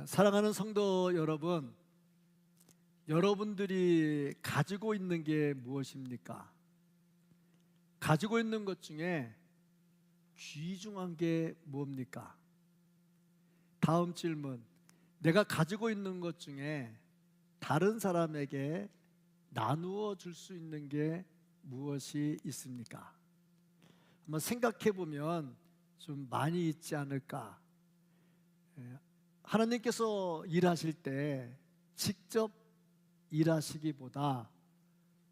사랑하는 성도 여러분, 여러분들이 가지고 있는 게 무엇입니까? 가지고 있는 것 중에 귀중한 게 뭡니까? 다음 질문, 내가 가지고 있는 것 중에 다른 사람에게 나누어 줄 수 있는 게 무엇이 있습니까? 한번 생각해 보면 좀 많이 있지 않을까? 하나님께서 일하실 때 직접 일하시기보다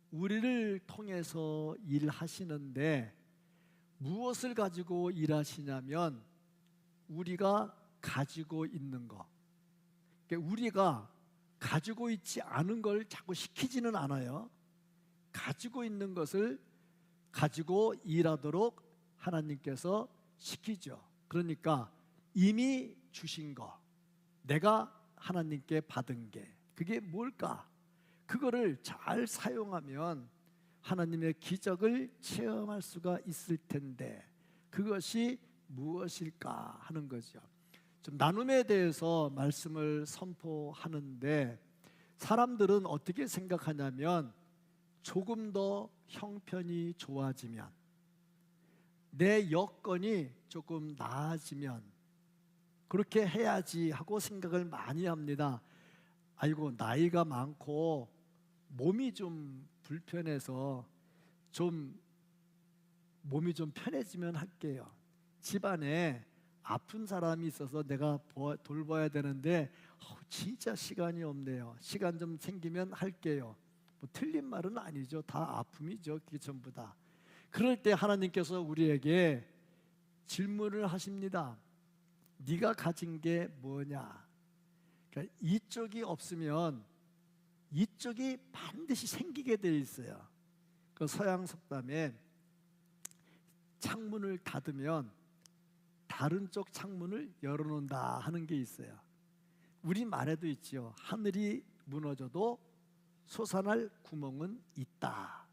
우리를 통해서 일하시는데 무엇을 가지고 일하시냐면 우리가 가지고 있는 것, 그러니까 우리가 가지고 있지 않은 걸 자꾸 시키지는 않아요. 가지고 있는 것을 가지고 일하도록 하나님께서 시키죠. 그러니까 이미 주신 것, 내가 하나님께 받은 게 그게 뭘까? 그거를 잘 사용하면 하나님의 기적을 체험할 수가 있을 텐데 그것이 무엇일까 하는 거죠. 좀 나눔에 대해서 말씀을 선포하는데 사람들은 어떻게 생각하냐면 조금 더 형편이 좋아지면, 내 여건이 조금 나아지면 그렇게 해야지 하고 생각을 많이 합니다. 아이고, 나이가 많고 몸이 좀 불편해서 좀 몸이 좀 편해지면 할게요. 집안에 아픈 사람이 있어서 내가 돌봐야 되는데 진짜 시간이 없네요. 시간 좀 생기면 할게요. 뭐 틀린 말은 아니죠. 다 아픔이죠. 그게 전부 다. 그럴 때 하나님께서 우리에게 질문을 하십니다. 네가 가진 게 뭐냐? 그러니까 이쪽이 없으면 이쪽이 반드시 생기게 되어 있어요. 그 서양 속담에 창문을 닫으면 다른 쪽 창문을 열어놓는다 하는 게 있어요. 우리 말에도 있죠. 하늘이 무너져도 솟아날 구멍은 있다.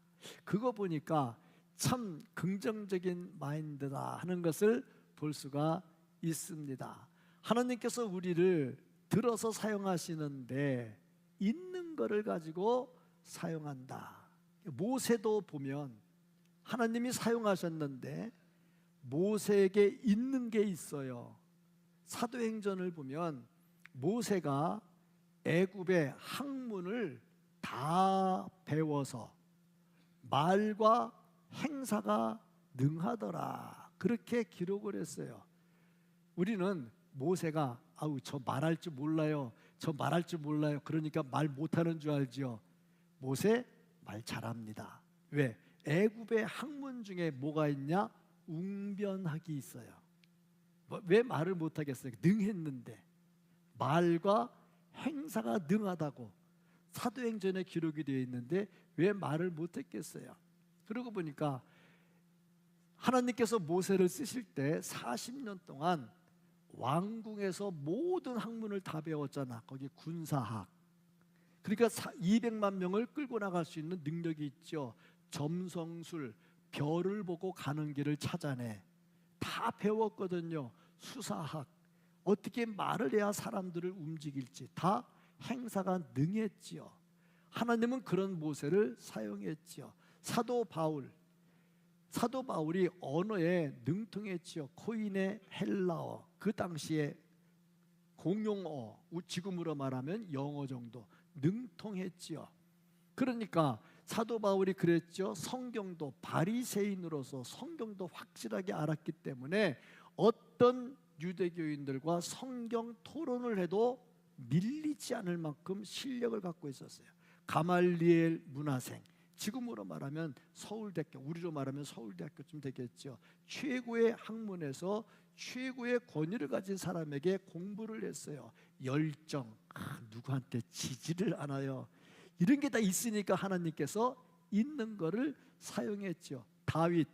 그거 보니까 참 긍정적인 마인드다 하는 것을 볼 수가 있습니다. 하나님께서 우리를 들어서 사용하시는데 있는 것을 가지고 사용한다. 모세도 보면 하나님이 사용하셨는데 모세에게 있는 게 있어요. 사도행전을 보면 모세가 애굽의 학문을 다 배워서 말과 행사가 능하더라 그렇게 기록을 했어요. 우리는 모세가 저 말할 줄 몰라요, 저 말할 줄 몰라요, 그러니까 말 못하는 줄 알지요. 모세 말 잘합니다. 왜? 애굽의 학문 중에 뭐가 있냐? 웅변학이 있어요. 왜 말을 못하겠어요? 능했는데. 말과 행사가 능하다고 사도행전에 기록이 되어 있는데 왜 말을 못했겠어요? 그러고 보니까 하나님께서 모세를 쓰실 때 40년 동안 왕궁에서 모든 학문을 다 배웠잖아. 거기 군사학, 그러니까 200만 명을 끌고 나갈 수 있는 능력이 있죠. 점성술, 별을 보고 가는 길을 찾아내, 다 배웠거든요. 수사학, 어떻게 말을 해야 사람들을 움직일지 다 행사가 능했지요. 하나님은 그런 모세를 사용했지요. 사도 바울이 언어에 능통했지요. 코인의 헬라어, 그 당시에 공용어, 지금으로 말하면 영어 정도 능통했지요. 그러니까 사도 바울이 그랬죠. 성경도 바리새인으로서 성경도 확실하게 알았기 때문에 어떤 유대교인들과 성경 토론을 해도 밀리지 않을 만큼 실력을 갖고 있었어요. 가말리엘 문화생, 지금으로 말하면 서울대학교, 우리로 말하면 서울대학교쯤 되겠죠. 최고의 학문에서 최고의 권위를 가진 사람에게 공부를 했어요. 열정, 누구한테 지지를 않아요. 이런 게 다 있으니까 하나님께서 있는 거를 사용했죠. 다윗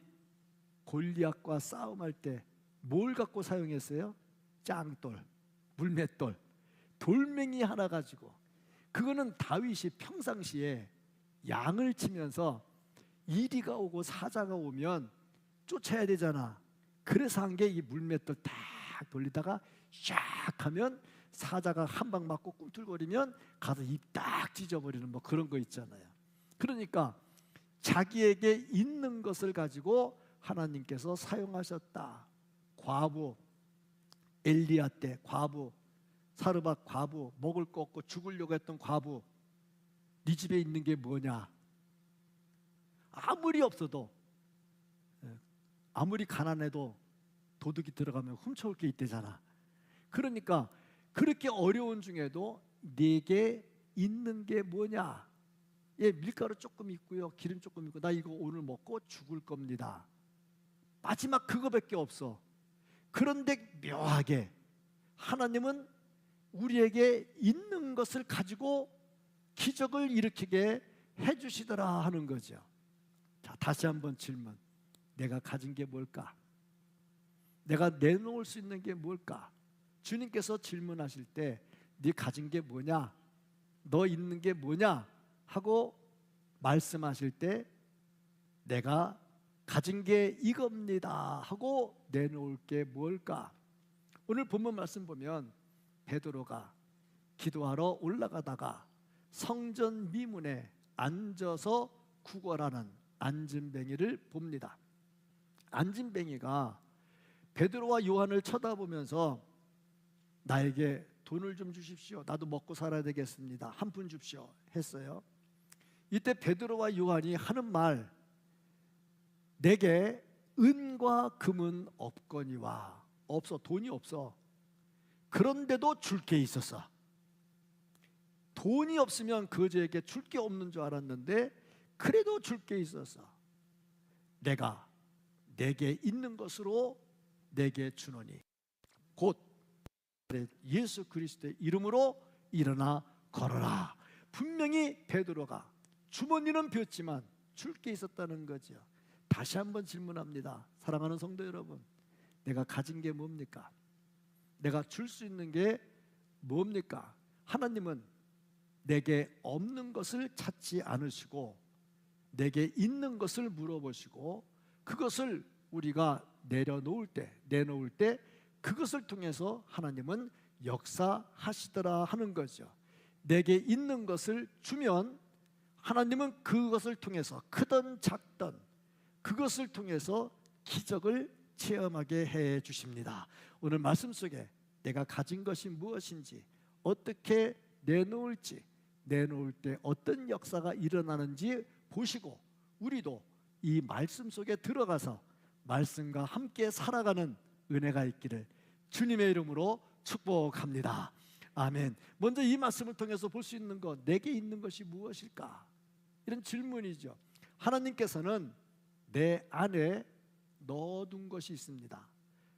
골리앗과 싸움할 때 뭘 갖고 사용했어요? 짱돌, 물맷돌, 돌멩이 하나 가지고. 그거는 다윗이 평상시에 양을 치면서 이리가 오고 사자가 오면 쫓아야 되잖아. 그래서 한 게 이 물맷돌 딱 돌리다가 샥 하면 사자가 한 방 맞고 꿈틀거리면 가서 입 딱 찢어버리는 뭐 그런 거 있잖아요. 그러니까 자기에게 있는 것을 가지고 하나님께서 사용하셨다. 과부, 엘리야 때 과부, 사르밧 과부, 먹을 거 없고 죽으려고 했던 과부, 네 집에 있는 게 뭐냐? 아무리 없어도, 아무리 가난해도 도둑이 들어가면 훔쳐올 게 있대잖아. 그러니까 그렇게 어려운 중에도 네게 있는 게 뭐냐? 예, 밀가루 조금 있고요, 기름 조금 있고, 나 이거 오늘 먹고 죽을 겁니다. 마지막 그거밖에 없어. 그런데 묘하게 하나님은 우리에게 있는 것을 가지고 기적을 일으키게 해주시더라 하는 거죠. 자, 다시 한번 질문. 내가 가진 게 뭘까? 내가 내놓을 수 있는 게 뭘까? 주님께서 질문하실 때 네 가진 게 뭐냐? 너 있는 게 뭐냐? 하고 말씀하실 때 내가 가진 게 이겁니다 하고 내놓을 게 뭘까? 오늘 본문 말씀 보면 베드로가 기도하러 올라가다가 성전 미문에 앉아서 구걸하는 안진뱅이를 봅니다. 안진뱅이가 베드로와 요한을 쳐다보면서 나에게 돈을 좀 주십시오. 나도 먹고 살아야 되겠습니다. 한 푼 줍시오 했어요. 이때 베드로와 요한이 하는 말, 내게 은과 금은 없거니와. 없어, 돈이 없어. 그런데도 줄 게 있었어. 돈이 없으면 그저에게 줄 게 없는 줄 알았는데 그래도 줄 게 있었어. 내가 내게 있는 것으로 내게 주노니 곧 예수 그리스도의 이름으로 일어나 걸어라. 분명히 베드로가 주머니는 비었지만 줄 게 있었다는 거죠. 다시 한번 질문합니다. 사랑하는 성도 여러분, 내가 가진 게 뭡니까? 내가 줄 수 있는 게 뭡니까? 하나님은 내게 없는 것을 찾지 않으시고 내게 있는 것을 물어보시고 그것을 우리가 내놓을 때 그것을 통해서 하나님은 역사하시더라 하는 거죠. 내게 있는 것을 주면 하나님은 그것을 통해서 크든 작든 그것을 통해서 기적을 체험하게 해 주십니다. 오늘 말씀 속에 내가 가진 것이 무엇인지, 어떻게 내놓을지, 내놓을 때 어떤 역사가 일어나는지 보시고 우리도 이 말씀 속에 들어가서 말씀과 함께 살아가는 은혜가 있기를 주님의 이름으로 축복합니다. 아멘. 먼저 이 말씀을 통해서 볼 수 있는 것, 내게 있는 것이 무엇일까? 이런 질문이죠. 하나님께서는 내 안에 넣어둔 것이 있습니다.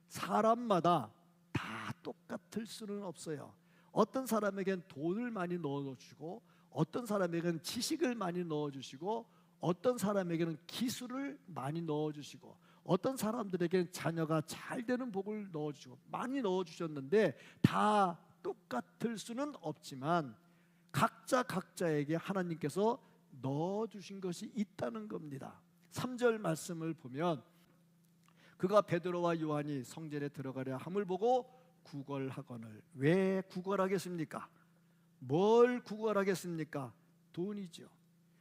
사람마다 다 똑같을 수는 없어요. 어떤 사람에겐 돈을 많이 넣어주시고 어떤 사람에게는 지식을 많이 넣어주시고 어떤 사람에게는 기술을 많이 넣어주시고 어떤 사람들에게는 자녀가 잘 되는 복을 넣어주시고 많이 넣어주셨는데 다 똑같을 수는 없지만 각자에게 하나님께서 넣어주신 것이 있다는 겁니다. 3절 말씀을 보면 그가 베드로와 요한이 성전에 들어가려 함을 보고 구걸하거늘. 왜 구걸하겠습니까? 뭘 구걸하겠습니까? 돈이죠.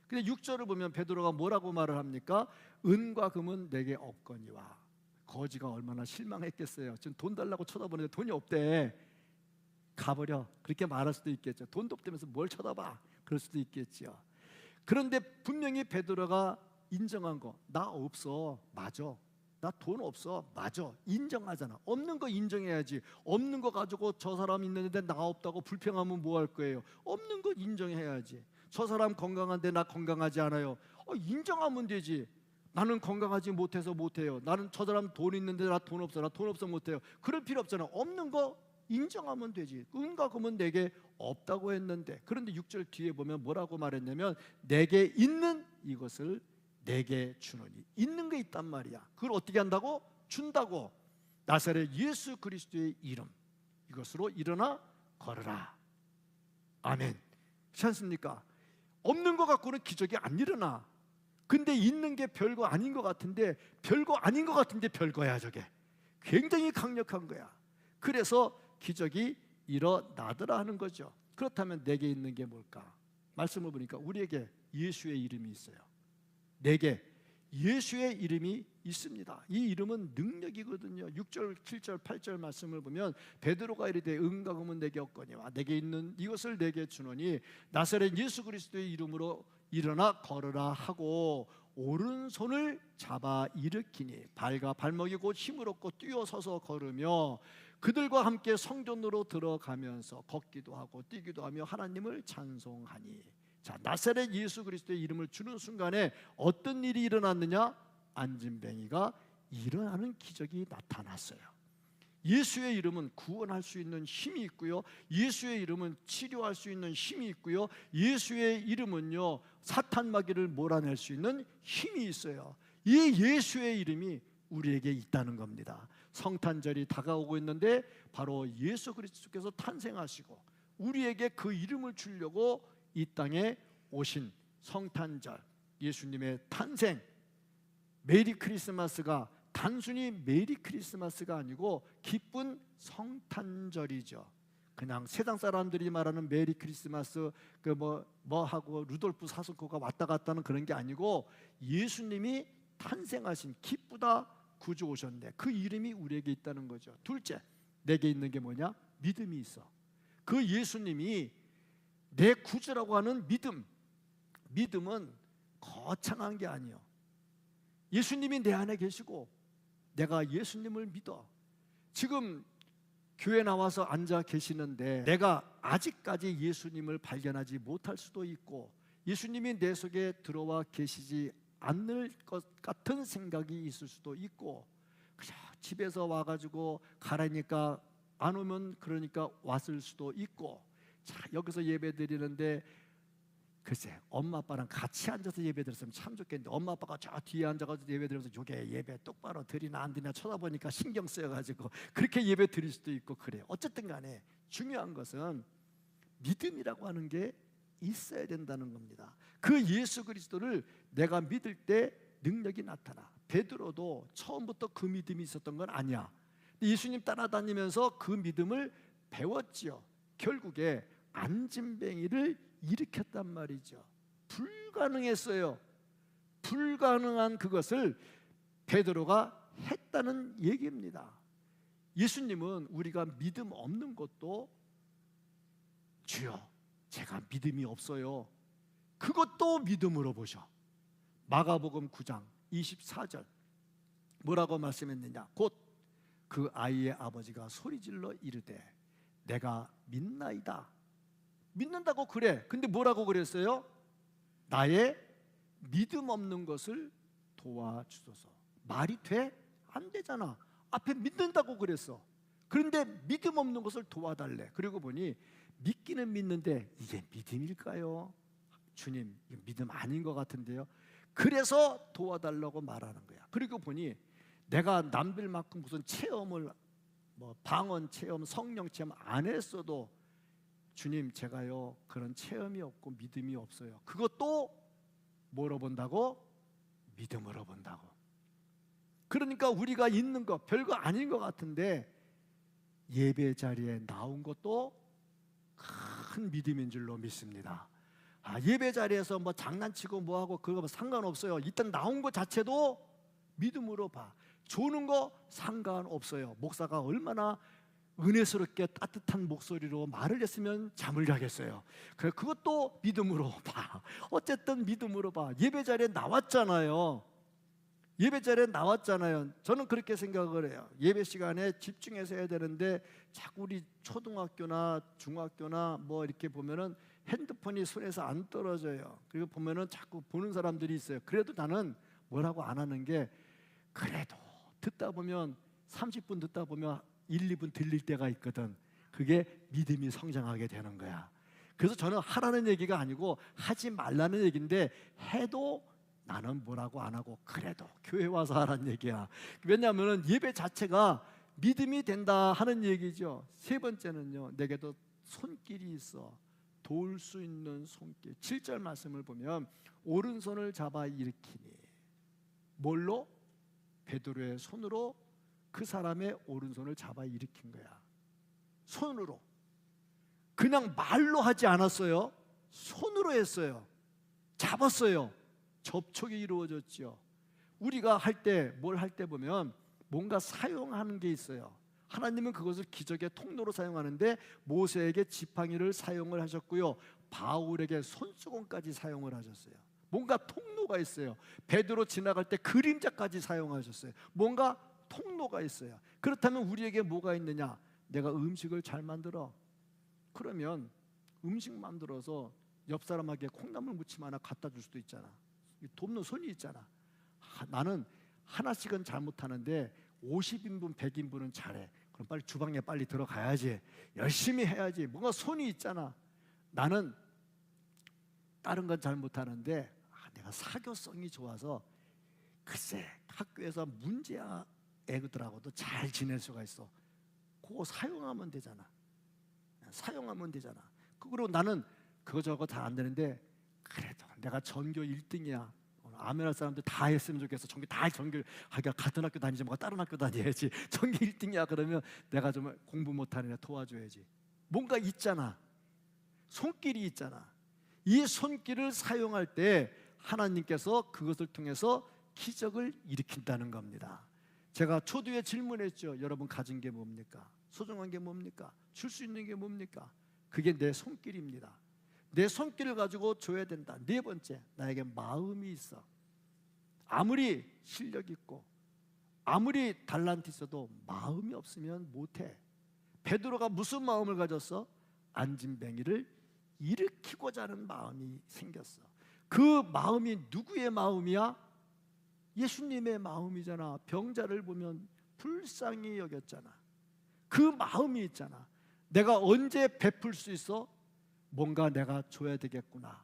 근데 6절을 보면 베드로가 뭐라고 말을 합니까? 은과 금은 내게 없거니와. 거지가 얼마나 실망했겠어요. 지금 돈 달라고 쳐다보는데 돈이 없대. 가버려. 그렇게 말할 수도 있겠죠. 돈도 없다면서 뭘 쳐다봐. 그럴 수도 있겠죠. 그런데 분명히 베드로가 인정한 거, 나 없어. 맞아. 나 돈 없어. 맞아. 인정하잖아. 없는 거 인정해야지. 없는 거 가지고 저 사람 있는데 나 없다고 불평하면 뭐 할 거예요? 없는 거 인정해야지. 저 사람 건강한데 나 건강하지 않아요. 인정하면 되지. 나는 건강하지 못해서 못해요. 나는 저 사람 돈 있는데 나 돈 없어. 나 돈 없어 못해요. 그럴 필요 없잖아. 없는 거 인정하면 되지. 은과 금은 내게 없다고 했는데, 그런데 6절 뒤에 보면 뭐라고 말했냐면 내게 있는 이것을 내게 주노니. 있는 게 있단 말이야. 그걸 어떻게 한다고? 준다고. 나사렛 예수 그리스도의 이름, 이것으로 일어나 걸어라. 아멘. 그렇지 않습니까? 없는 것 갖고는 기적이 안 일어나. 근데 있는 게 별거 아닌 것 같은데 별거 아닌 것 같은데 별거야. 저게 굉장히 강력한 거야. 그래서 기적이 일어나더라 하는 거죠. 그렇다면 내게 있는 게 뭘까? 말씀을 보니까 우리에게 예수의 이름이 있어요. 내게 예수의 이름이 있습니다. 이 이름은 능력이거든요. 6절, 7절, 8절 말씀을 보면 베드로가 이르되 응가 금은 내게 없거니와 내게 있는 이것을 내게 주노니 나사렛 예수 그리스도의 이름으로 일어나 걸으라 하고 오른손을 잡아 일으키니 발과 발목이 곧 힘을 얻고 뛰어서서 걸으며 그들과 함께 성전으로 들어가면서 걷기도 하고 뛰기도 하며 하나님을 찬송하니. 자, 나사렛 예수 그리스도의 이름을 주는 순간에 어떤 일이 일어났느냐? 안진뱅이가 일어나는 기적이 나타났어요. 예수의 이름은 구원할 수 있는 힘이 있고요, 예수의 이름은 치료할 수 있는 힘이 있고요, 예수의 이름은요 사탄 마귀를 몰아낼 수 있는 힘이 있어요. 이 예수의 이름이 우리에게 있다는 겁니다. 성탄절이 다가오고 있는데 바로 예수 그리스도께서 탄생하시고 우리에게 그 이름을 주려고 이 땅에 오신 성탄절, 예수님의 탄생, 메리 크리스마스가 단순히 메리 크리스마스가 아니고 기쁜 성탄절이죠. 그냥 세상 사람들이 말하는 메리 크리스마스 뭐 하고 루돌프 사슴코가 왔다 갔다 하는 그런 게 아니고 예수님이 탄생하신 기쁘다 구주 오셨네. 그 이름이 우리에게 있다는 거죠. 둘째, 내게 있는 게 뭐냐? 믿음이 있어. 그 예수님이 내 구주라고 하는 믿음은 거창한 게 아니에요. 예수님이 내 안에 계시고 내가 예수님을 믿어. 지금 교회 나와서 앉아 계시는데 내가 아직까지 예수님을 발견하지 못할 수도 있고 예수님이 내 속에 들어와 계시지 않을 것 같은 생각이 있을 수도 있고 그냥 집에서 와가지고 가라니까 안 오면 그러니까 왔을 수도 있고, 자, 여기서 예배 드리는데 글쎄 엄마 아빠랑 같이 앉아서 예배 드렸으면 참 좋겠는데 엄마 아빠가 저 뒤에 앉아가지고 예배 드려서 요게 예배 똑바로 드리나 안 드리나 쳐다보니까 신경 쓰여가지고 그렇게 예배 드릴 수도 있고 그래요. 어쨌든 간에 중요한 것은 믿음이라고 하는 게 있어야 된다는 겁니다. 그 예수 그리스도를 내가 믿을 때 능력이 나타나. 베드로도 처음부터 그 믿음이 있었던 건 아니야. 예수님 따라다니면서 그 믿음을 배웠지요. 결국에 안진뱅이를 일으켰단 말이죠. 불가능했어요. 불가능한 그것을 베드로가 했다는 얘기입니다. 예수님은 우리가 믿음 없는 것도 주여 제가 믿음이 없어요, 그것도 믿음으로 보셔. 마가복음 9장 24절 뭐라고 말씀했느냐? 곧 그 아이의 아버지가 소리질러 이르되 내가 믿나이다. 믿는다고 그래. 근데 뭐라고 그랬어요? 나의 믿음 없는 것을 도와주소서. 말이 돼? 안 되잖아. 앞에 믿는다고 그랬어. 그런데 믿음 없는 것을 도와달래. 그리고 보니 믿기는 믿는데 이게 믿음일까요? 주님, 이거 믿음 아닌 것 같은데요. 그래서 도와달라고 말하는 거야. 그리고 보니 내가 남들만큼 무슨 체험을 방언 체험, 성령 체험 안 했어도 주님 제가요 그런 체험이 없고 믿음이 없어요. 그것도 뭐로 본다고? 믿음으로 본다고. 그러니까 우리가 있는 거 별거 아닌 것 같은데 예배 자리에 나온 것도 큰 믿음인 줄로 믿습니다. 예배 자리에서 뭐 장난치고 뭐하고 그거 상관없어요. 일단 나온 것 자체도 믿음으로 봐. 조는 거 상관없어요. 목사가 얼마나 은혜스럽게 따뜻한 목소리로 말을 했으면 잠을 자겠어요. 그것도 믿음으로 봐. 어쨌든 믿음으로 봐. 예배 자리에 나왔잖아요. 예배 자리에 나왔잖아요. 저는 그렇게 생각을 해요. 예배 시간에 집중해서 해야 되는데 자꾸 우리 초등학교나 중학교나 뭐 이렇게 보면은 핸드폰이 손에서 안 떨어져요. 그리고 보면은 자꾸 보는 사람들이 있어요. 그래도 나는 뭐라고 안 하는 게, 그래도 듣다 보면 30분 듣다 보면 1, 2분 들릴 때가 있거든. 그게 믿음이 성장하게 되는 거야. 그래서 저는 하라는 얘기가 아니고 하지 말라는 얘기인데 해도 나는 뭐라고 안 하고 그래도 교회 와서 하라는 얘기야. 왜냐하면 예배 자체가 믿음이 된다 하는 얘기죠. 세 번째는요, 내게도 손길이 있어. 도울 수 있는 손길. 7절 말씀을 보면 오른손을 잡아 일으키니, 뭘로? 베드로의 손으로 그 사람의 오른손을 잡아 일으킨 거야. 손으로. 그냥 말로 하지 않았어요. 손으로 했어요. 잡았어요. 접촉이 이루어졌죠. 우리가 뭘 할 때 보면 뭔가 사용하는 게 있어요. 하나님은 그것을 기적의 통로로 사용하는데 모세에게 지팡이를 사용을 하셨고요, 바울에게 손수건까지 사용을 하셨어요. 뭔가 통로가 있어요. 베드로 지나갈 때 그림자까지 사용하셨어요. 뭔가 통로가 있어요. 그렇다면 우리에게 뭐가 있느냐? 내가 음식을 잘 만들어. 그러면 음식 만들어서 옆 사람에게 콩나물 무침 하나 갖다 줄 수도 있잖아. 돕는 손이 있잖아. 나는 하나씩은 잘 못하는데 50인분 100인분은 잘해. 그럼 빨리 주방에 빨리 들어가야지. 열심히 해야지. 뭔가 손이 있잖아. 나는 다른 건 잘 못하는데 내가 사교성이 좋아서 글쎄 학교에서 문제야 애들하고도 잘 지낼 수가 있어. 그거 사용하면 되잖아. 사용하면 되잖아. 그리고 나는 그거 저거 다 안 되는데 그래도 내가 전교 1등이야. 아멘할 사람들 다 했으면 좋겠어. 전교 같은 학교 다니지 뭐 다른 학교 다녀야지. 전교 1등이야. 그러면 내가 좀 공부 못하는 애 도와줘야지. 뭔가 있잖아. 손길이 있잖아. 이 손길을 사용할 때 하나님께서 그것을 통해서 기적을 일으킨다는 겁니다. 제가 초두에 질문했죠. 여러분 가진 게 뭡니까? 소중한 게 뭡니까? 줄 수 있는 게 뭡니까? 그게 내 손길입니다. 내 손길을 가지고 줘야 된다. 네 번째, 나에게 마음이 있어. 아무리 실력 있고 아무리 달란트 있어도 마음이 없으면 못해. 베드로가 무슨 마음을 가졌어? 안진뱅이를 일으키고자 하는 마음이 생겼어. 그 마음이 누구의 마음이야? 예수님의 마음이잖아. 병자를 보면 불쌍히 여겼잖아. 그 마음이 있잖아. 내가 언제 베풀 수 있어? 뭔가 내가 줘야 되겠구나.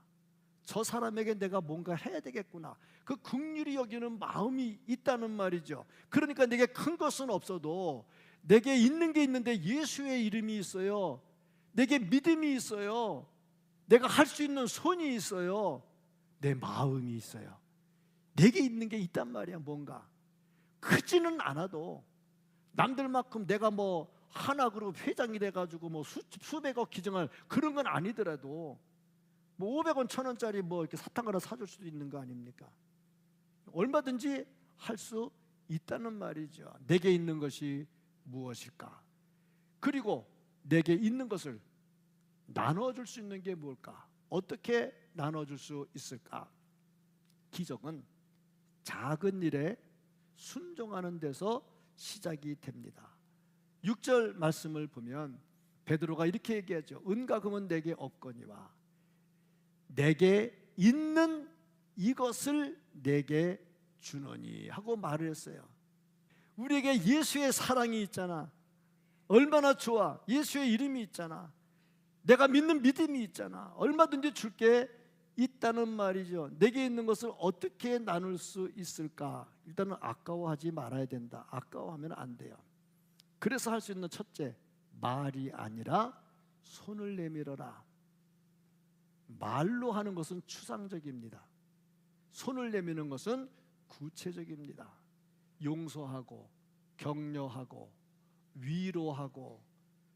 저 사람에게 내가 뭔가 해야 되겠구나. 그 긍휼히 여기는 마음이 있다는 말이죠. 그러니까 내게 큰 것은 없어도 내게 있는 게 있는데 예수의 이름이 있어요. 내게 믿음이 있어요. 내가 할 수 있는 손이 있어요. 내 마음이 있어요. 내게 있는 게 있단 말이야. 뭔가 크지는 않아도 남들만큼 내가 뭐 하나그룹 회장이 돼가지고 뭐 수백억 기증할 그런 건 아니더라도 뭐 500원 1000원짜리 뭐 이렇게 사탕 하나 사줄 수도 있는 거 아닙니까? 얼마든지 할 수 있다는 말이죠. 내게 있는 것이 무엇일까? 그리고 내게 있는 것을 나눠줄 수 있는 게 뭘까? 어떻게 나눠줄 수 있을까? 기적은 작은 일에 순종하는 데서 시작이 됩니다. 6절 말씀을 보면 베드로가 이렇게 얘기하죠. 은과 금은 내게 없거니와 내게 있는 이것을 내게 주노니 하고 말을 했어요. 우리에게 예수의 사랑이 있잖아. 얼마나 좋아. 예수의 이름이 있잖아. 내가 믿는 믿음이 있잖아. 얼마든지 줄게 있다는 말이죠. 내게 있는 것을 어떻게 나눌 수 있을까? 일단은 아까워하지 말아야 된다. 아까워하면 안 돼요. 그래서 할 수 있는 첫째, 말이 아니라 손을 내밀어라. 말로 하는 것은 추상적입니다. 손을 내미는 것은 구체적입니다. 용서하고 격려하고 위로하고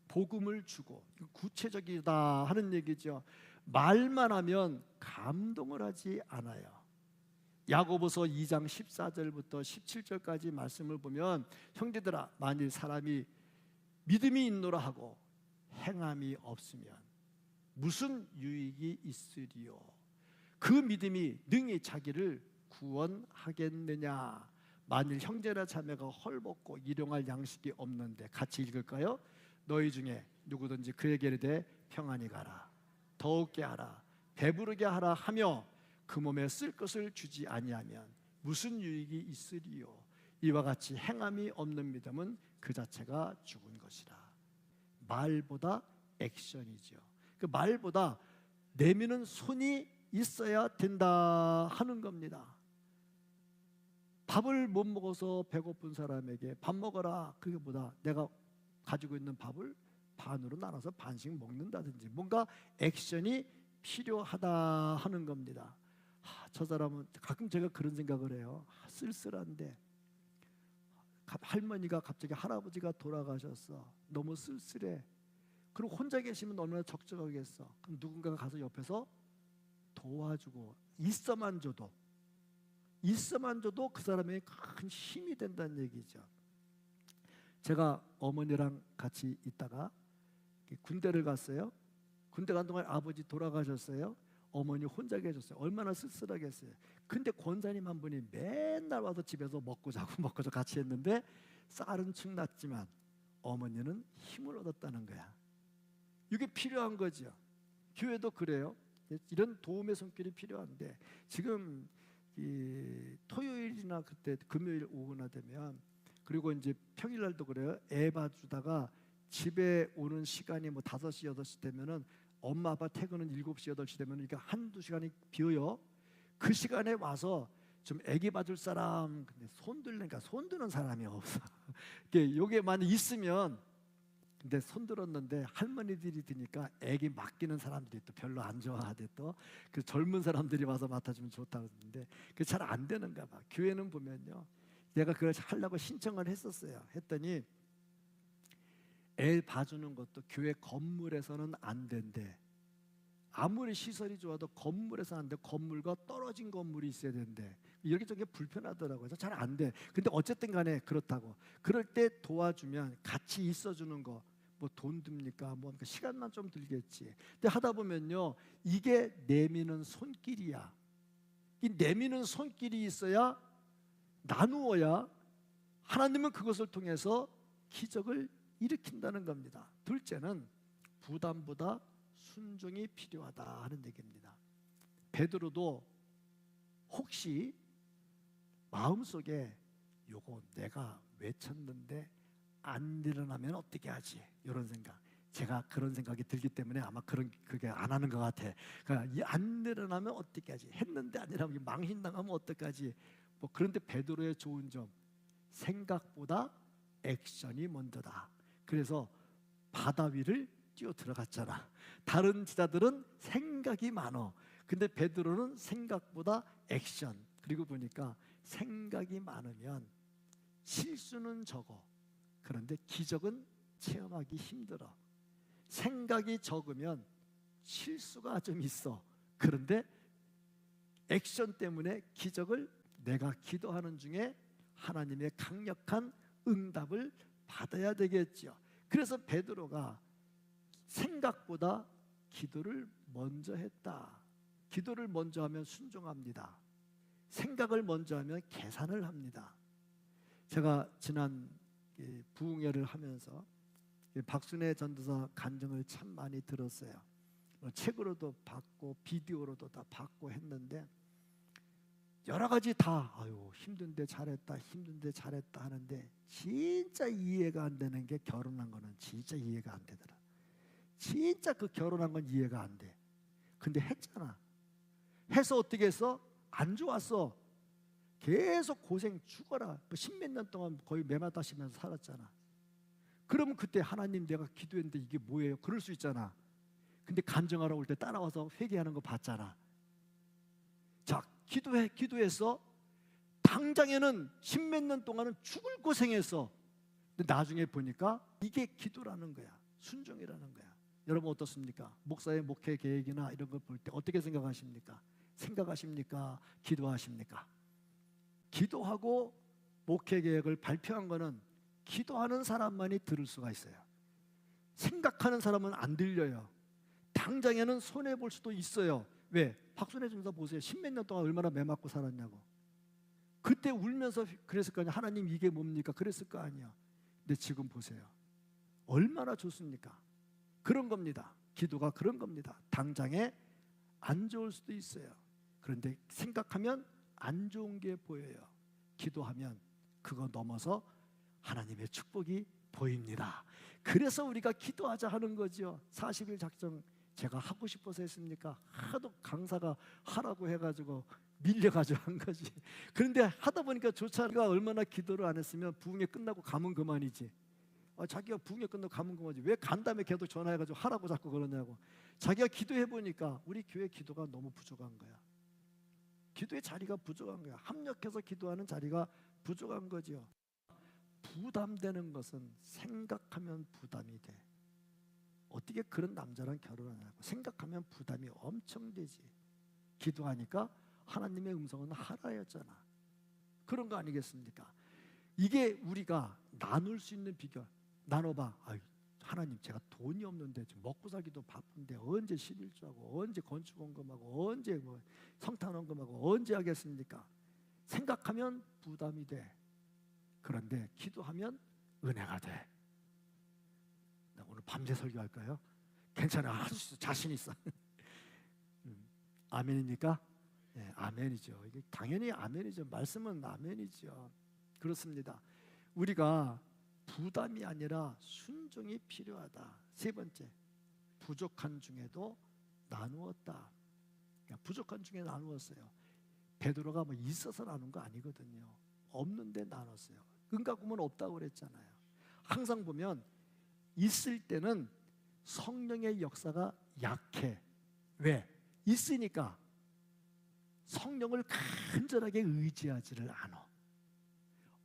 복음을 주고 구체적이다 하는 얘기죠. 말만 하면 감동을 하지 않아요. 야고보서 2장 14절부터 17절까지 말씀을 보면 형제들아 만일 사람이 믿음이 있노라 하고 행함이 없으면 무슨 유익이 있으리요? 그 믿음이 능히 자기를 구원하겠느냐? 만일 형제나 자매가 헐벗고 일용할 양식이 없는데 같이 읽을까요? 너희 중에 누구든지 그에게 이르되 평안히 가라 더욱게 하라 배부르게 하라 하며 그 몸에 쓸 것을 주지 아니하면 무슨 유익이 있으리요? 이와 같이 행함이 없는 믿음은 그 자체가 죽은 것이라. 말보다 액션이죠. 그 말보다 내미는 손이 있어야 된다 하는 겁니다. 밥을 못 먹어서 배고픈 사람에게 밥 먹어라 그게 보다 내가 가지고 있는 밥을 반으로 나눠서 반씩 먹는다든지 뭔가 액션이 필요하다 하는 겁니다. 저 사람은 가끔 제가 그런 생각을 해요. 쓸쓸한데 할머니가 갑자기 할아버지가 돌아가셨어. 너무 쓸쓸해. 그리고 혼자 계시면 얼마나 적적하겠어. 그럼 누군가가 가서 옆에서 도와주고 있어만 줘도 그 사람에게 큰 힘이 된다는 얘기죠. 제가 어머니랑 같이 있다가 군대를 갔어요. 군대 간 동안 아버지 돌아가셨어요. 어머니 혼자 계셨어요. 얼마나 쓸쓸하겠어요. 근데 권사님 한 분이 맨날 와서 집에서 먹고 자고 같이 했는데 쌀은 축났지만 어머니는 힘을 얻었다는 거야. 이게 필요한 거죠. 교회도 그래요. 이런 도움의 손길이 필요한데 지금 이 토요일이나 그때 금요일 오후나 되면, 그리고 이제 평일날도 그래요. 애 봐주다가 집에 오는 시간이 뭐 5시 6시 되면은 엄마 아빠 퇴근은 7시 8시 되면 이게 한두 시간이 비어요. 그 시간에 와서 좀 애기 봐줄 사람, 근데 손들니까 손드는 사람이 없어. 요게 만약 있으면, 근데 손들었는데 할머니들이 드니까 애기 맡기는 사람들이 또 별로 안 좋아하대. 또 그 젊은 사람들이 와서 맡아주면 좋다고 했는데 그게 잘 안 되는가 봐. 교회는 보면요, 내가 그걸 하려고 신청을 했었어요. 했더니 애 봐주는 것도 교회 건물에서는 안 된대. 아무리 시설이 좋아도 건물에서 안 돼. 건물과 떨어진 건물이 있어야 된대. 이렇게 저게 불편하더라고요. 그래서 잘 안 돼. 근데 어쨌든 간에 그렇다고. 그럴 때 도와주면 같이 있어주는 거, 뭐 돈 듭니까? 뭐 시간만 좀 들겠지. 근데 하다 보면요, 이게 내미는 손길이야. 이 내미는 손길이 있어야, 나누어야 하나님은 그것을 통해서 기적을 일으킨다는 겁니다. 둘째는 부담보다 순종이 필요하다 하는 얘기입니다. 베드로도 혹시 마음속에 요거 내가 외쳤는데 안 일어나면 어떻게 하지? 이런 생각. 제가 그런 생각이 들기 때문에 아마 그게 안 하는 것 같아. 그러니까 안 일어나면 어떻게 하지? 했는데 안 일어나면 망신당하면 어떡하지? 뭐 그런데 베드로의 좋은 점, 생각보다 액션이 먼저다. 그래서 바다 위를 뛰어 들어갔잖아. 다른 지자들은 생각이 많어. 근데 베드로는 생각보다 액션. 그리고 보니까 생각이 많으면 실수는 적어. 그런데 기적은 체험하기 힘들어. 생각이 적으면 실수가 좀 있어. 그런데 액션 때문에 기적을, 내가 기도하는 중에 하나님의 강력한 응답을 받아야 되겠죠. 그래서 베드로가 생각보다 기도를 먼저 했다. 기도를 먼저 하면 순종합니다. 생각을 먼저 하면 계산을 합니다. 제가 지난 부흥회를 하면서 박순애 전도사 간증을 참 많이 들었어요. 책으로도 받고 비디오로도 다 받고 했는데 여러 가지 다 아유 힘든데 잘했다, 힘든데 잘했다 하는데 진짜 이해가 안 되는 게, 결혼한 거는 진짜 이해가 안 되더라. 진짜 그 결혼한 건 이해가 안 돼. 근데 했잖아. 해서 어떻게 했어? 안 좋았어. 계속 고생 죽어라. 십몇 년 동안 거의 매맞다시면서 살았잖아. 그러면 그때 하나님 내가 기도했는데 이게 뭐예요? 그럴 수 있잖아. 근데 간증하러 올 때 따라와서 회개하는 거 봤잖아. 자, 기도했어. 당장에는 십몇 년 동안은 죽을 고생했어. 근데 나중에 보니까 이게 기도라는 거야. 순종이라는 거야. 여러분 어떻습니까? 목사의 목회 계획이나 이런 걸 볼 때 어떻게 생각하십니까? 생각하십니까? 기도하십니까? 기도하고 목회 계획을 발표한 거는 기도하는 사람만이 들을 수가 있어요. 생각하는 사람은 안 들려요. 당장에는 손해볼 수도 있어요. 왜? 박순애 전도사 보세요. 십몇 년 동안 얼마나 매 맞고 살았냐고. 그때 울면서 그랬을 거 아니야. 하나님 이게 뭡니까? 그랬을 거 아니야. 근데 지금 보세요. 얼마나 좋습니까? 그런 겁니다. 기도가 그런 겁니다. 당장에 안 좋을 수도 있어요. 그런데 생각하면 안 좋은 게 보여요. 기도하면 그거 넘어서 하나님의 축복이 보입니다. 그래서 우리가 기도하자 하는 거죠. 40일 작정 제가 하고 싶어서 했습니까? 하도 강사가 하라고 해가지고 밀려가지고 한 거지. 그런데 하다 보니까 조차가 얼마나 기도를 안 했으면 부흥회 끝나고 가면 그만이지. 자기가 부흥회 끝나고 가면 그만이지. 왜 간 다음에 계속 전화해가지고 하라고 자꾸 그러냐고. 자기가 기도해보니까 우리 교회 기도가 너무 부족한 거야. 기도의 자리가 부족한 거야. 합력해서 기도하는 자리가 부족한 거죠. 부담되는 것은 생각하면 부담이 돼. 어떻게 그런 남자랑 결혼하냐고 생각하면 부담이 엄청 되지. 기도하니까 하나님의 음성은 하라였잖아. 그런 거 아니겠습니까? 이게 우리가 나눌 수 있는 비결. 나눠봐. 아유, 하나님, 제가 돈이 없는데 지금 먹고 살기도 바쁜데 언제 11조하고 언제 건축원금하고 언제 뭐 성탄원금하고 언제 하겠습니까? 생각하면 부담이 돼. 그런데 기도하면 은혜가 돼. 나 오늘 밤새 설교할까요? 괜찮아. 할 수 있어. 자신 있어. 아멘입니까? 네, 아멘이죠. 이게 당연히 아멘이죠. 말씀은 아멘이죠. 그렇습니다. 우리가 부담이 아니라 순종이 필요하다. 세 번째, 부족한 중에도 나누었다. 부족한 중에 나누었어요. 베드로가 뭐 있어서 나눈 거 아니거든요. 없는데 나눴어요. 은가 구면 없다고 그랬잖아요. 항상 보면 있을 때는 성령의 역사가 약해. 왜? 있으니까 성령을 간절하게 의지하지를 않아.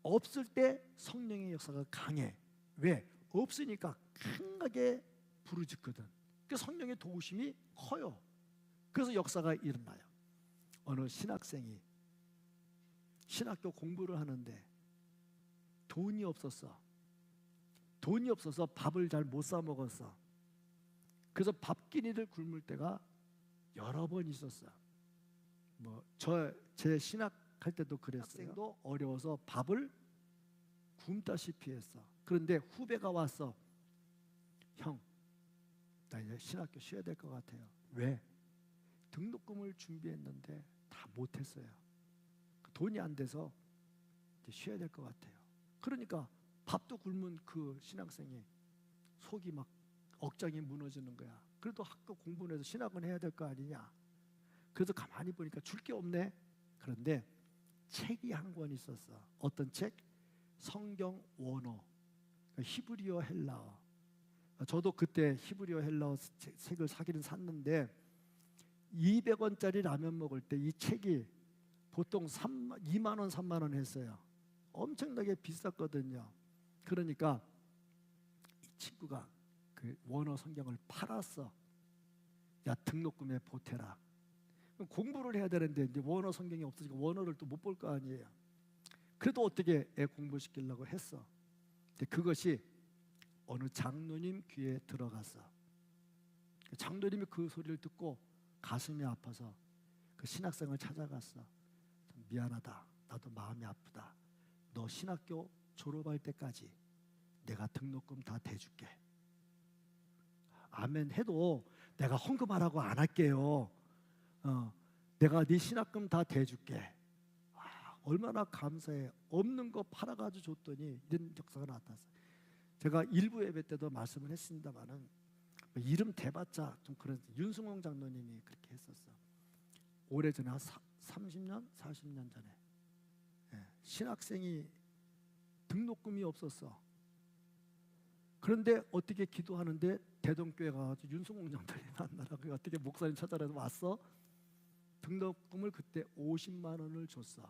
없을 때 성령의 역사가 강해. 왜? 없으니까 강하게 부르짖거든. 그 성령의 도우심이 커요. 그래서 역사가 일어나요. 어느 신학생이 신학교 공부를 하는데 돈이 없었어. 돈이 없어서 밥을 잘 못 사 먹었어. 그래서 밥기니를 굶을 때가 여러 번 있었어요. 제 신학할 때도 그랬어요. 학생도 어려워서 밥을 굶다시피 했어. 그런데 후배가 와서 형, 나 이제 신학교 쉬어야 될 것 같아요. 왜? 등록금을 준비했는데 다 못했어요. 돈이 안 돼서 이제 쉬어야 될 것 같아요. 그러니까 밥도 굶은 그 신학생이 속이 막 억장이 무너지는 거야. 그래도 학교 공부는 해서 신학은 해야 될 거 아니냐. 그래서 가만히 보니까 줄 게 없네. 그런데 책이 한 권 있었어. 어떤 책? 성경 원어, 히브리어 헬라어. 저도 그때 히브리어 헬라어 책을 사기는 샀는데 200원짜리 라면 먹을 때 이 책이 보통 2만 원, 3만 원 했어요. 엄청나게 비쌌거든요. 그러니까 이 친구가 그 원어 성경을 팔았어. 야, 등록금에 보태라. 공부를 해야 되는데 이제 원어 성경이 없으니까 원어를 또 못 볼 거 아니에요. 그래도 어떻게 애 공부시키려고 했어. 근데 그것이 어느 장로님 귀에 들어갔어. 장로님이 그 소리를 듣고 가슴이 아파서 그 신학생을 찾아갔어. 미안하다. 나도 마음이 아프다. 너 신학교 졸업할 때까지 내가 등록금 다 대줄게. 아멘 해도 내가 헌금하라고 안 할게요. 내가 네 신학금 다 대줄게. 얼마나 감사해. 없는 거 팔아가지고 줬더니 이런 역사가 나타났어요. 제가 일부 예배 때도 말씀을 했습니다만은 이름 대봤자 좀 그런 윤승홍 장로님이 그렇게 했었어. 오래전에 한 30년, 40년 전에 신학생이 등록금이 없었어. 그런데 어떻게 기도하는데 대동교회 가가지고 윤승홍 장로님 만나라고 어떻게 목사님 찾아라서 왔어. 등록금을 그때 50만 원을 줬어.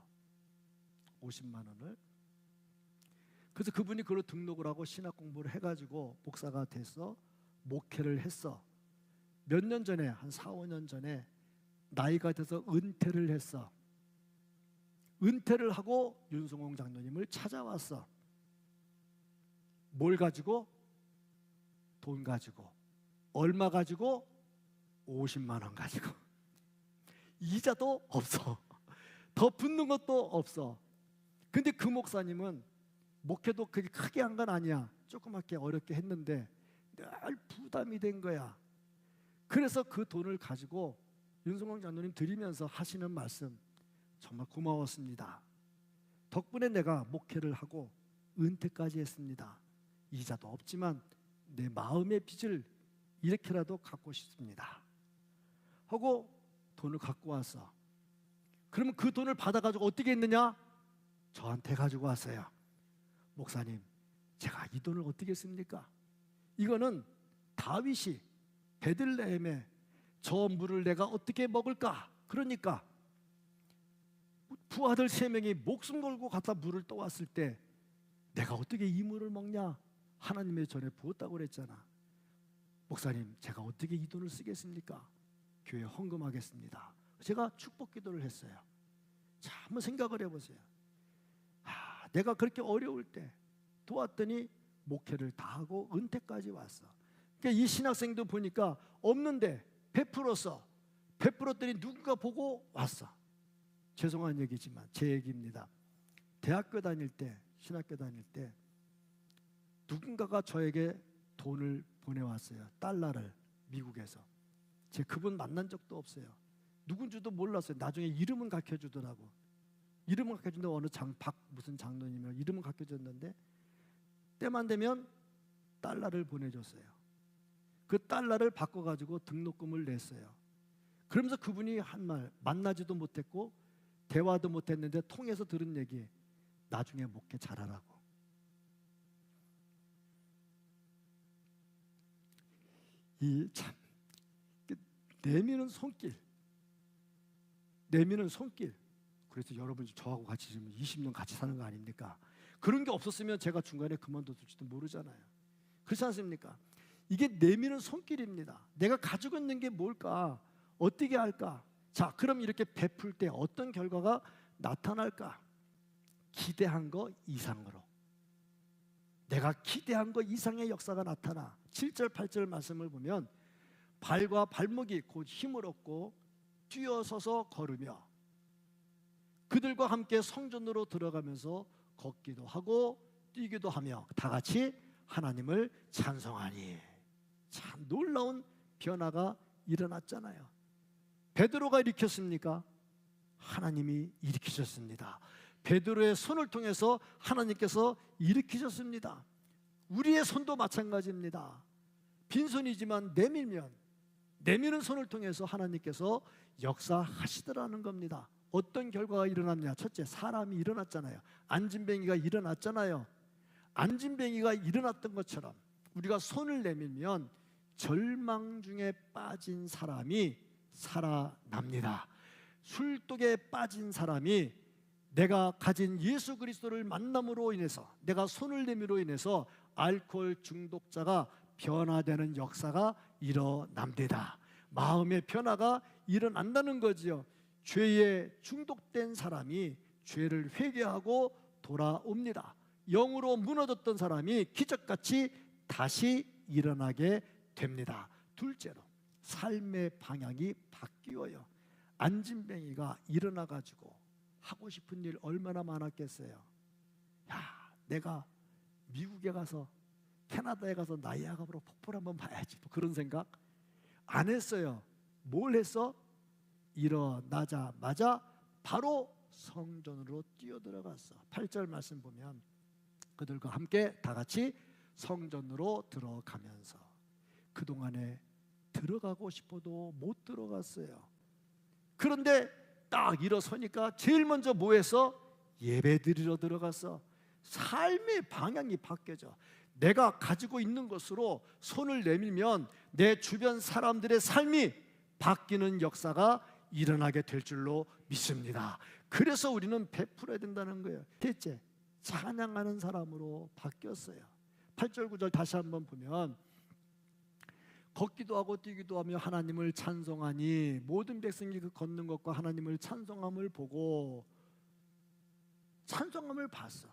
50만 원을. 그래서 그분이 그걸 등록을 하고 신학 공부를 해가지고 목사가 돼서 목회를 했어. 몇 년 전에 한 4, 5년 전에 나이가 돼서 은퇴를 했어. 은퇴를 하고 윤성홍 장로님을 찾아왔어. 뭘 가지고? 돈 가지고. 얼마 가지고? 50만 원 가지고. 이자도 없어. 더 붙는 것도 없어. 근데 그 목사님은 목회도 그렇게 크게 한 건 아니야. 조그맣게 어렵게 했는데 늘 부담이 된 거야. 그래서 그 돈을 가지고 윤성홍 장로님 드리면서 하시는 말씀, 정말 고마웠습니다. 덕분에 내가 목회를 하고 은퇴까지 했습니다. 이자도 없지만 내 마음의 빚을 이렇게라도 갚고 싶습니다 하고 돈을 갖고 왔어. 그러면 그 돈을 받아가지고 어떻게 했느냐? 저한테 가지고 왔어요. 목사님, 제가 이 돈을 어떻게 씁니까? 이거는 다윗이 베들레헴에 저 물을 내가 어떻게 먹을까? 그러니까 부하들 3명이 목숨 걸고 갖다 물을 떠왔을 때 내가 어떻게 이 물을 먹냐? 하나님의 전에 부었다고 그랬잖아. 목사님, 제가 어떻게 이 돈을 쓰겠습니까? 교회 헌금하겠습니다. 제가 축복 기도를 했어요. 자, 한번 생각을 해보세요. 내가 그렇게 어려울 때 도왔더니 목회를 다 하고 은퇴까지 왔어. 그러니까 이 신학생도 보니까 없는데 베풀었더니 누군가 보고 왔어. 죄송한 얘기지만 제 얘기입니다. 대학교 다닐 때, 신학교 다닐 때 누군가가 저에게 돈을 보내왔어요. 달러를, 미국에서. 제가 그분 만난 적도 없어요. 누군지도 몰랐어요. 나중에 이름은 가르쳐주더라고. 이름은 가르쳐준다고 어느 무슨 장로님이요, 이름은 가르쳐줬는데 때만 되면 달러를 보내줬어요. 그 달러를 바꿔가지고 등록금을 냈어요. 그러면서 그분이 한 말, 만나지도 못했고 대화도 못했는데 통해서 들은 얘기, 나중에 목회 잘하라고. 이 참 내미는 손길. 그래서 여러분 저하고 같이 지금 20년 같이 사는 거 아닙니까? 그런 게 없었으면 제가 중간에 그만뒀을지도 모르잖아요. 그렇지 않습니까? 이게 내미는 손길입니다. 내가 가지고 있는 게 뭘까? 어떻게 할까? 자, 그럼 이렇게 베풀 때 어떤 결과가 나타날까? 기대한 거 이상으로. 내가 기대한 거 이상의 역사가 나타나. 7절 8절 말씀을 보면 발과 발목이 곧 힘을 얻고 뛰어서서 걸으며 그들과 함께 성전으로 들어가면서 걷기도 하고 뛰기도 하며 다 같이 하나님을 찬송하니. 참 놀라운 변화가 일어났잖아요. 베드로가 일으켰습니까? 하나님이 일으키셨습니다. 베드로의 손을 통해서 하나님께서 일으키셨습니다. 우리의 손도 마찬가지입니다. 빈손이지만 내미는 손을 통해서 하나님께서 역사하시더라는 겁니다. 어떤 결과가 일어났냐? 첫째, 사람이 일어났잖아요. 안진뱅이가 일어났잖아요. 안진뱅이가 일어났던 것처럼 우리가 손을 내밀면 절망 중에 빠진 사람이 살아납니다. 술독에 빠진 사람이 내가 가진 예수 그리스도를 만남으로 인해서, 내가 손을 내밀로 인해서 알코올 중독자가 변화되는 역사가 일어납니다. 마음의 변화가 일어난다는 거지요. 죄에 중독된 사람이 죄를 회개하고 돌아옵니다. 영으로 무너졌던 사람이 기적같이 다시 일어나게 됩니다. 둘째로 삶의 방향이 바뀌어요. 안진뱅이가 일어나가지고 하고 싶은 일 얼마나 많았겠어요. 야, 내가 미국에 가서, 캐나다에 가서 나이아가라 폭포를 한번 봐야지, 뭐 그런 생각 안 했어요. 뭘 했어? 일어나자마자 바로 성전으로 뛰어들어갔어. 8절 말씀 보면 그들과 함께 다 같이 성전으로 들어가면서 그동안에 들어가고 싶어도 못 들어갔어요. 그런데 딱 일어서니까 제일 먼저 뭐 해서? 예배 드리러 들어갔어. 삶의 방향이 바뀌어져. 내가 가지고 있는 것으로 손을 내밀면 내 주변 사람들의 삶이 바뀌는 역사가 일어나게 될 줄로 믿습니다. 그래서 우리는 베풀어야 된다는 거예요. 셋째, 찬양하는 사람으로 바뀌었어요. 8절 9절 다시 한번 보면 걷기도 하고 뛰기도 하며 하나님을 찬송하니 모든 백성이 그 걷는 것과 하나님을 찬송함을 보고, 찬송함을 봤어.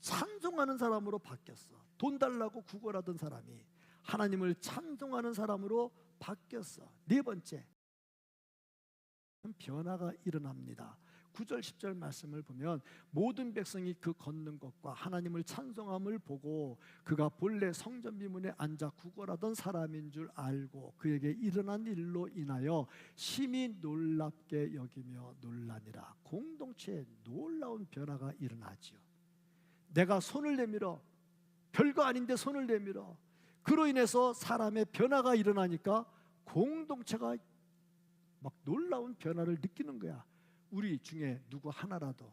찬송하는 사람으로 바뀌었어. 돈 달라고 구걸하던 사람이 하나님을 찬송하는 사람으로 바뀌었어. 네 번째, 변화가 일어납니다. 9절 10절 말씀을 보면 모든 백성이 그 걷는 것과 하나님을 찬송함을 보고 그가 본래 성전 비문에 앉아 구걸하던 사람인 줄 알고 그에게 일어난 일로 인하여 심히 놀랍게 여기며 놀라니라. 공동체에 놀라운 변화가 일어나지요. 내가 손을 내밀어, 별거 아닌데 손을 내밀어, 그로 인해서 사람의 변화가 일어나니까 공동체가 막 놀라운 변화를 느끼는 거야. 우리 중에 누구 하나라도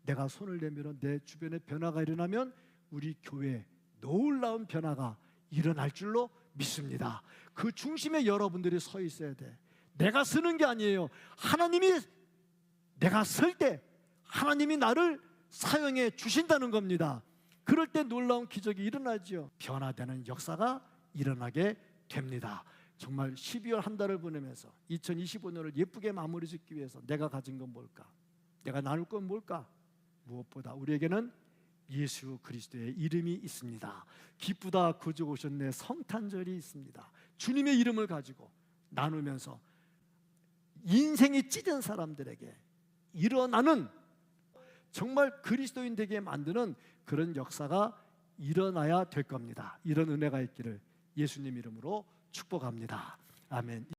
내가 손을 내밀어 내 주변에 변화가 일어나면 우리 교회에 놀라운 변화가 일어날 줄로 믿습니다. 그 중심에 여러분들이 서 있어야 돼. 내가 쓰는 게 아니에요. 하나님이, 내가 설 때 하나님이 나를 사용해 주신다는 겁니다. 그럴 때 놀라운 기적이 일어나죠. 변화되는 역사가 일어나게 됩니다. 정말 12월 한 달을 보내면서 2025년을 예쁘게 마무리 짓기 위해서 내가 가진 건 뭘까? 내가 나눌 건 뭘까? 무엇보다 우리에게는 예수 그리스도의 이름이 있습니다. 기쁘다 구주 오셨네 성탄절이 있습니다. 주님의 이름을 가지고 나누면서 인생이 찢은 사람들에게 일어나는, 정말 그리스도인 되게 만드는 그런 역사가 일어나야 될 겁니다. 이런 은혜가 있기를 예수님 이름으로 축복합니다. 아멘.